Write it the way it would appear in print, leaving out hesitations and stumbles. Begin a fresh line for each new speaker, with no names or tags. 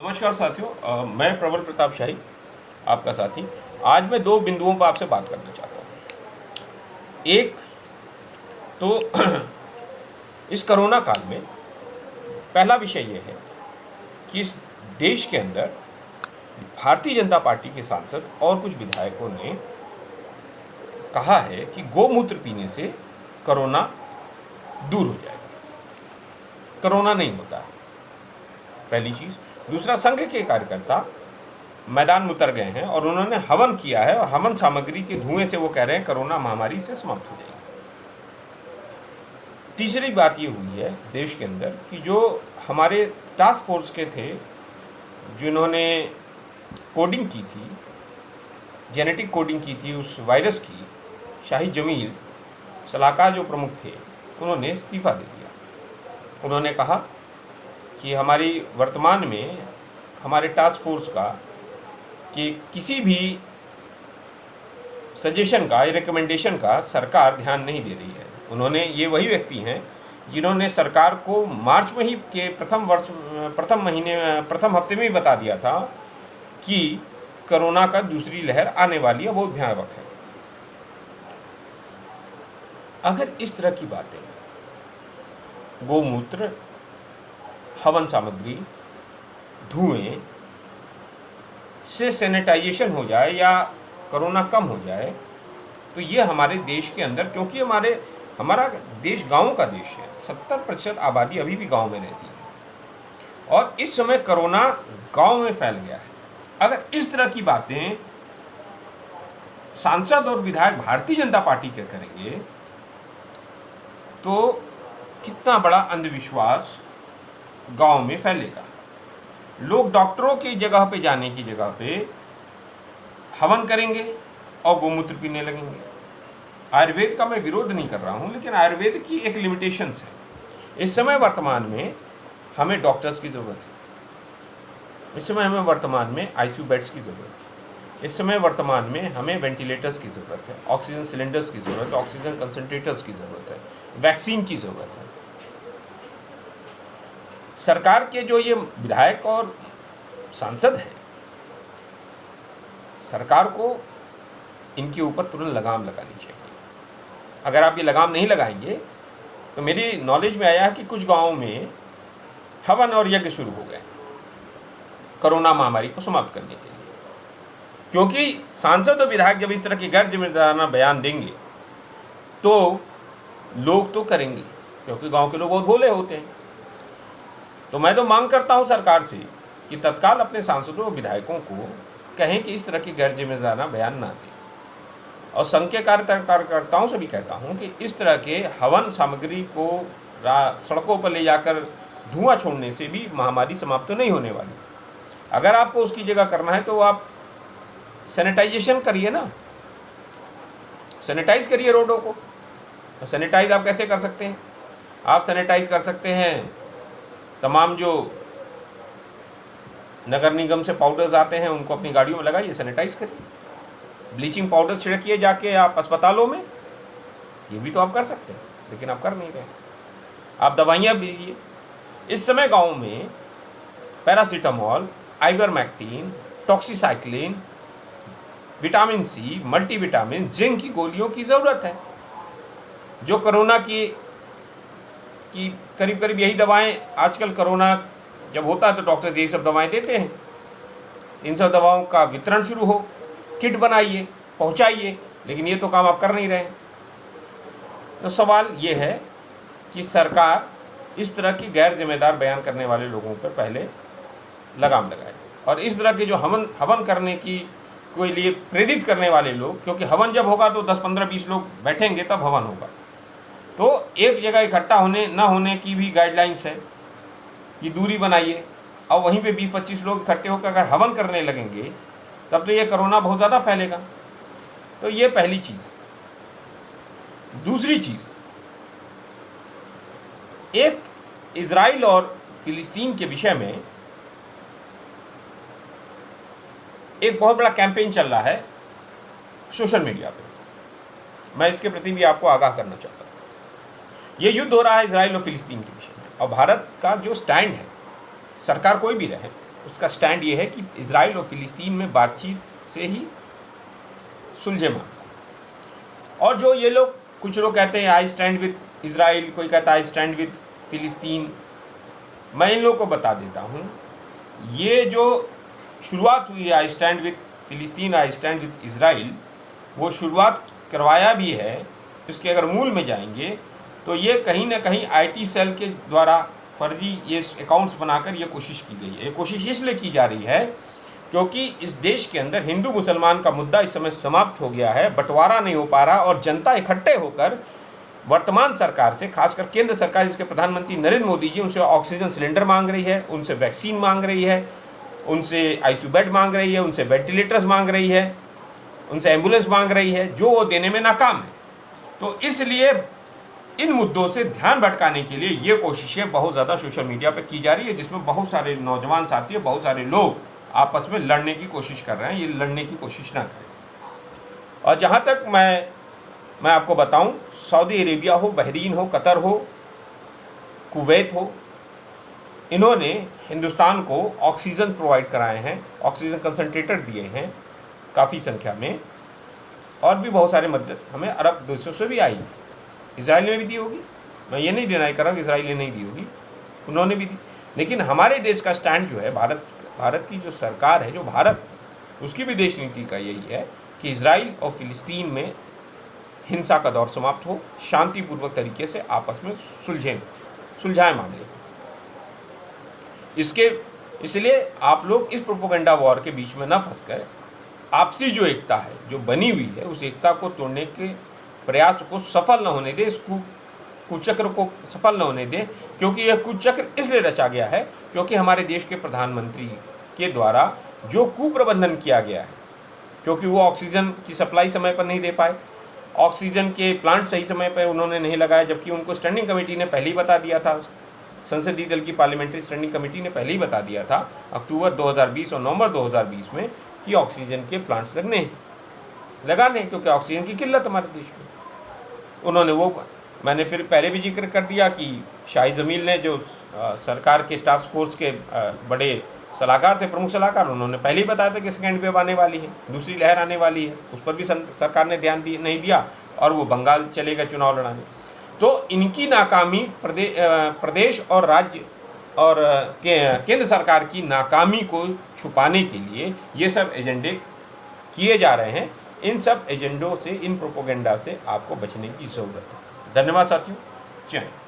नमस्कार साथियों, मैं प्रबल प्रताप शाही, आपका साथी। आज मैं दो बिंदुओं पर आपसे बात करना चाहता हूँ। एक तो इस कोरोना काल में पहला विषय यह है कि इस देश के अंदर भारतीय जनता पार्टी के सांसद और कुछ विधायकों ने कहा है कि गोमूत्र पीने से कोरोना दूर हो जाएगा। कोरोना नहीं होता है, पहली चीज़। दूसरा, संघ के कार्यकर्ता मैदान में उतर गए हैं और उन्होंने हवन किया है और हवन सामग्री के धुएं से वो कह रहे हैं कोरोना महामारी से समाप्त हो जाएगी। तीसरी बात ये हुई है देश के अंदर कि जो हमारे टास्क फोर्स के थे जिन्होंने कोडिंग की थी, जेनेटिक कोडिंग की थी उस वायरस की, शाही जमील सलाहकार जो प्रमुख थे, उन्होंने इस्तीफा दे दिया। उन्होंने कहा कि हमारी वर्तमान में हमारे टास्क फोर्स का कि किसी भी सजेशन का या रिकमेंडेशन का सरकार ध्यान नहीं दे रही है। उन्होंने, ये वही व्यक्ति हैं जिन्होंने सरकार को मार्च में ही के प्रथम हफ्ते में ही बता दिया था कि कोरोना का दूसरी लहर आने वाली है, वो भयावह है। अगर इस तरह की बातें, गोमूत्र, हवन सामग्री, धुएं से सैनिटाइजेशन हो जाए या कोरोना कम हो जाए, तो ये हमारे देश के अंदर, क्योंकि हमारा देश गाँव का देश है, 70% आबादी अभी भी गांव में रहती है और इस समय कोरोना गांव में फैल गया है। अगर इस तरह की बातें सांसद और विधायक भारतीय जनता पार्टी के करेंगे तो कितना बड़ा अंधविश्वास गांव में फैलेगा। लोग डॉक्टरों की जगह पे जाने की जगह पे हवन करेंगे और गोमूत्र पीने लगेंगे। आयुर्वेद का मैं विरोध नहीं कर रहा हूँ, लेकिन आयुर्वेद की एक लिमिटेशंस है। इस समय वर्तमान में हमें डॉक्टर्स की ज़रूरत है। इस समय हमें वर्तमान में आईसीयू बेड्स की ज़रूरत है। इस समय वर्तमान में हमें वेंटिलेटर्स की ज़रूरत है, ऑक्सीजन सिलेंडर्स की ज़रूरत है, ऑक्सीजन कंसनट्रेटर्स की ज़रूरत है, वैक्सीन की ज़रूरत है। सरकार के जो ये विधायक और सांसद हैं, सरकार को इनके ऊपर तुरंत लगाम लगानी चाहिए। अगर आप ये लगाम नहीं लगाएंगे तो मेरी नॉलेज में आया है कि कुछ गांवों में हवन और यज्ञ शुरू हो गए कोरोना महामारी को समाप्त करने के लिए। क्योंकि सांसद और विधायक जब इस तरह के गैर जिम्मेदाराना बयान देंगे तो लोग तो करेंगे, क्योंकि गांव के लोग बहुत भोले होते हैं। तो मैं तो मांग करता हूं सरकार से कि तत्काल अपने सांसदों और विधायकों को कहें कि इस तरह की गैर जिम्मेदाराना बयान ना दें। और संघ के कार्यकर्ताओं से भी कहता हूं कि इस तरह के हवन सामग्री को सड़कों पर ले जाकर धुआं छोड़ने से भी महामारी समाप्त नहीं होने वाली। अगर आपको उसकी जगह करना है तो आप सैनिटाइजेशन करिए ना, सैनिटाइज करिए रोडों को। तो सैनिटाइज आप कैसे कर सकते हैं? आप सैनिटाइज कर सकते हैं, तमाम जो नगर निगम से पाउडर्स आते हैं उनको अपनी गाड़ियों में लगाइए, सैनिटाइज करिए। ब्लीचिंग पाउडर छिड़किए जाके आप अस्पतालों में, ये भी तो आप कर सकते हैं, लेकिन आप कर नहीं रहे। आप दवाइयाँ दीजिए। इस समय गाँव में paracetamol, ivermectin, doxycycline, vitamin C, multivitamin, zinc की गोलियों की ज़रूरत है। जो कोरोना की करीब करीब यही दवाएं, आजकल कोरोना जब होता है तो डॉक्टर्स यही सब दवाएं देते हैं। इन सब दवाओं का वितरण शुरू हो, किट बनाइए, पहुंचाइए, लेकिन ये तो काम आप कर नहीं रहे। तो सवाल ये है कि सरकार इस तरह की गैर जिम्मेदार बयान करने वाले लोगों पर पहले लगाम लगाए और इस तरह के जो हवन करने की कोई लिए प्रेरित करने वाले लोग, क्योंकि हवन जब होगा तो 10, 15, 20 लोग बैठेंगे तब हवन होगा, तो एक जगह इकट्ठा होने की भी गाइडलाइंस है कि दूरी बनाइए। और वहीं पे 20-25 लोग इकट्ठे होकर अगर हवन करने लगेंगे तब तो ये कोरोना बहुत ज़्यादा फैलेगा। तो ये पहली चीज़। दूसरी चीज़, एक इजराइल और फिलिस्तीन के विषय में एक बहुत बड़ा कैंपेन चल रहा है सोशल मीडिया पे। मैं इसके प्रति भी आपको आगाह करना चाहता हूँ। ये युद्ध हो रहा है इजराइल और फिलिस्तीन के विषय में, और भारत का जो स्टैंड है, सरकार कोई भी रहे, उसका स्टैंड ये है कि इजराइल और फिलिस्तीन में बातचीत से ही सुलझे मामला। और जो ये लोग, कुछ लोग कहते हैं आई स्टैंड विद इजराइल, कोई कहता है आई स्टैंड विद फिलिस्तीन, मैं इन लोगों को बता देता हूँ, ये जो शुरुआत हुई है आई स्टैंड विद फिलिस्तीन, आई स्टैंड विद इजराइल, वो शुरुआत करवाया भी है, इसके अगर मूल में जाएंगे तो ये कहीं ना कहीं आईटी सेल के द्वारा फर्जी ये अकाउंट्स बनाकर ये कोशिश की गई है। ये कोशिश इसलिए की जा रही है क्योंकि इस देश के अंदर हिंदू मुसलमान का मुद्दा इस समय समाप्त हो गया है, बंटवारा नहीं हो पा रहा, और जनता इकट्ठे होकर वर्तमान सरकार से, खासकर केंद्र सरकार जिसके प्रधानमंत्री नरेंद्र मोदी जी, उनसे ऑक्सीजन सिलेंडर मांग रही है, उनसे वैक्सीन मांग रही है, उनसे आईसीयू बेड मांग रही है, उनसे वेंटिलेटर्स मांग रही है, उनसे एम्बुलेंस मांग रही है, जो वो देने में नाकाम है। तो इसलिए इन मुद्दों से ध्यान भटकाने के लिए ये कोशिशें बहुत ज़्यादा सोशल मीडिया पर की जा रही है, जिसमें बहुत सारे नौजवान साथी, बहुत सारे लोग आपस में लड़ने की कोशिश कर रहे हैं। ये लड़ने की कोशिश ना करें। और जहाँ तक मैं आपको बताऊं, सऊदी अरेबिया हो, बहरीन हो, कतर हो, कुवैत हो, इन्होंने हिंदुस्तान को ऑक्सीजन प्रोवाइड कराए हैं, ऑक्सीजन कंसनट्रेटर दिए हैं काफ़ी संख्या में, और भी बहुत सारे मदद हमें अरब देशों से भी आई है। इजराइल ने भी दी होगी, मैं ये नहीं डिनाई कर रहा कि इजराइल ने नहीं दी होगी, उन्होंने भी दी। लेकिन हमारे देश का स्टैंड जो है, भारत की जो सरकार है, जो भारत है, उसकी विदेश नीति का यही है कि इजराइल और फिलिस्तीन में हिंसा का दौर समाप्त हो, शांतिपूर्वक तरीके से आपस में सुलझाए मामले को। इसलिए आप लोग इस प्रोपेगेंडा वॉर के बीच में न फंसकर आपसी जो एकता है, जो बनी हुई है, उस एकता को तोड़ने के प्रयास को सफल न होने दे, इस कुचक्र को सफल न होने दे। क्योंकि यह कुचक्र इसलिए रचा गया है क्योंकि हमारे देश के प्रधानमंत्री के द्वारा जो कुप्रबंधन किया गया है, क्योंकि वो ऑक्सीजन की सप्लाई समय पर नहीं दे पाए, ऑक्सीजन के प्लांट सही समय पर उन्होंने नहीं लगाए, जबकि उनको स्टैंडिंग कमेटी ने पहले ही बता दिया था, संसदीय दल की पार्लियामेंट्री स्टैंडिंग कमेटी ने पहले ही बता दिया था अक्टूबर 2020 और नवंबर 2020 में कि ऑक्सीजन के प्लांट्स लगाने, क्योंकि ऑक्सीजन की किल्लत हमारे देश में। उन्होंने मैंने फिर पहले भी जिक्र कर दिया कि शाही जमील ने, जो सरकार के टास्क फोर्स के बड़े सलाहकार थे, प्रमुख सलाहकार, उन्होंने पहले ही बताया था कि सेकेंड वेव आने वाली है, दूसरी लहर आने वाली है। उस पर भी सरकार ने ध्यान नहीं दिया और वो बंगाल चले गए चुनाव लड़ाने। तो इनकी नाकामी, प्रदेश और राज्य और केंद्र सरकार की नाकामी को छुपाने के लिए ये सब एजेंडे किए जा रहे हैं। इन सब एजेंडों से, इन प्रोपेगेंडा से आपको बचने की ज़रूरत है। धन्यवाद साथियों, जय हिंद।